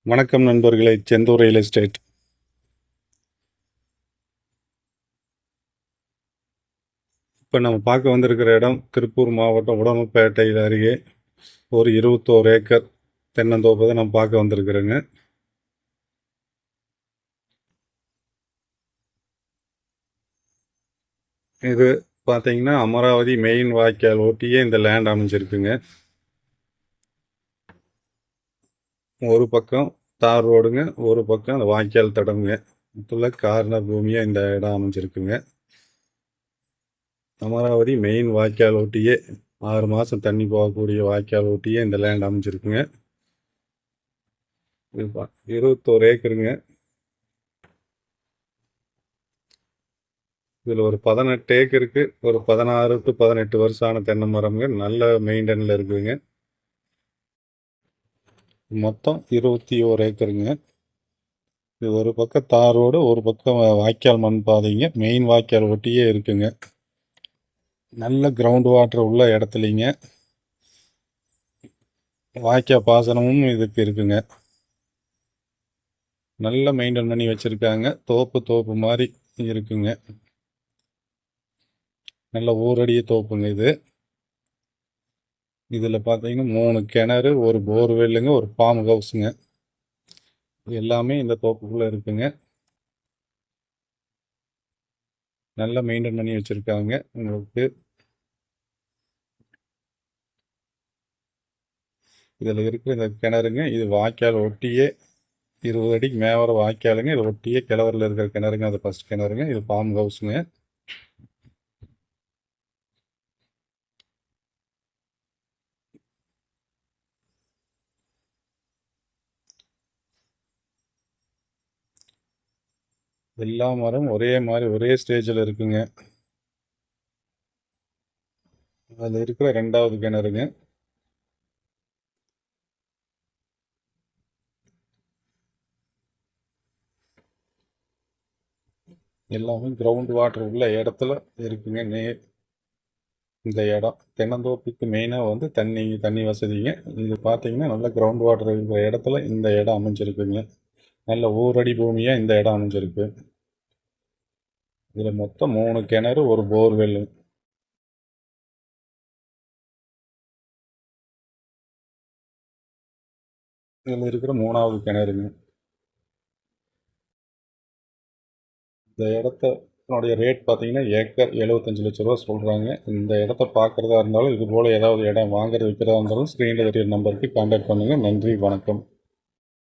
வணக்கம் நண்பர்களே, Senthur real estate. இப்போ நம்ம பார்க்க வந்திருக்கிற இடம் திருப்பூர் மாவட்டம் உடமப்பேட்டையில் அருகே ஒரு 21 ஏக்கர் தென்னந்தோப்பு தான் நம்ம பார்க்க வந்திருக்கிறோங்க. இது பார்த்தீங்கன்னா அமராவதி மெயின் வாய்க்கால் ஒட்டியே இந்த லேண்ட் அமைஞ்சிருக்குங்க. ஒரு பக்கம் தார் ரோடுங்க, ஒரு பக்கம் அந்த வாய்க்கால் தடமுங்க. மொத்தத்தில் கார்னர் பூமியாக இந்த இடம் அமைஞ்சிருக்குங்க. அமராவதி மெயின் வாய்க்கால் ஒட்டியே 6 மாதம் தண்ணி போகக்கூடிய வாய்க்கால் ஒட்டியே இந்த லேண்ட் அமைஞ்சிருக்குங்க. 21 ஏக்கருங்க. இதில் ஒரு 18 ஏக்கருக்கு ஒரு 16 டு 18 வருஷம் ஆன தென்னை மரம்ங்க நல்ல மெயின்டெனில் இருக்குதுங்க. மொத்தம் 21 ஏக்கருங்க. இது ஒரு பக்கம் தார் ரோடு, ஒரு பக்கம் வாய்க்கால் மண் பாதைங்க. மெயின் வாய்க்கால் ஒட்டியே இருக்குங்க. நல்ல கிரவுண்ட் வாட்டர் உள்ள இடத்துலிங்க. வாய்க்கால் பாசனமும் இதுக்கு இருக்குங்க. நல்ல மெயின்டைன் பண்ணி வச்சுருக்காங்க. தோப்பு மாதிரி இருக்குங்க. நல்ல ஊரடிய தோப்புங்க இது. இதில் பார்த்தீங்கன்னா 3 கிணறு, ஒரு போர்வெல்லுங்க, ஒரு ஃபார்ம் ஹவுஸுங்க. எல்லாமே இந்த தோப்புக்குள்ளே இருக்குங்க. நல்லா மெயின்டைன் பண்ணி வச்சுருக்காங்க. உங்களுக்கு இதில் இருக்கிற இந்த கிணறுங்க, இது வாய்க்கால் ஒட்டியே 20 அடிக்கு மேலே வாய்க்காலுங்க. இது ஒட்டியே கிழவரில் இருக்கிற கிணறுங்க. அது ஃபஸ்ட் கிணறுங்க. இது ஃபார்ம் ஹவுஸுங்க. எல்லா மரம் ஒரே மாதிரி ஒரே ஸ்டேஜில் இருக்குங்க. அதில் இருக்கிற 2வது கிணறுங்க. எல்லாமே கிரவுண்ட் வாட்டர் உள்ள இடத்துல இருக்குங்க. இந்த இடம் தென்னந்தோப்புக்கு மெயினாக வந்து தண்ணி வசதிங்க. இது பார்த்தீங்கன்னா நல்ல கிரவுண்ட் வாட்டர் இருக்கிற இடத்துல இந்த இடம் அமைஞ்சிருக்குங்க. நல்ல ஊரடி பூமியாக இந்த இடம் அமைஞ்சிருக்கு. இதில் மொத்தம் 3 கிணறு, ஒரு போர்வெல்லு. இதில் இருக்கிற 3வது கிணறுங்க. இந்த இடத்தனுடைய ரேட் பார்த்தீங்கன்னா ஏக்கர் 75 லட்ச ரூபா சொல்கிறாங்க. இந்த இடத்த பார்க்குறதா இருந்தாலும், இது போல் ஏதாவது இடம் வாங்குறது விற்கிறதா இருந்தாலும் ஸ்க்ரீனில் தெரியிற நம்பருக்கு கான்டாக்ட் பண்ணுங்கள். நன்றி, வணக்கம்.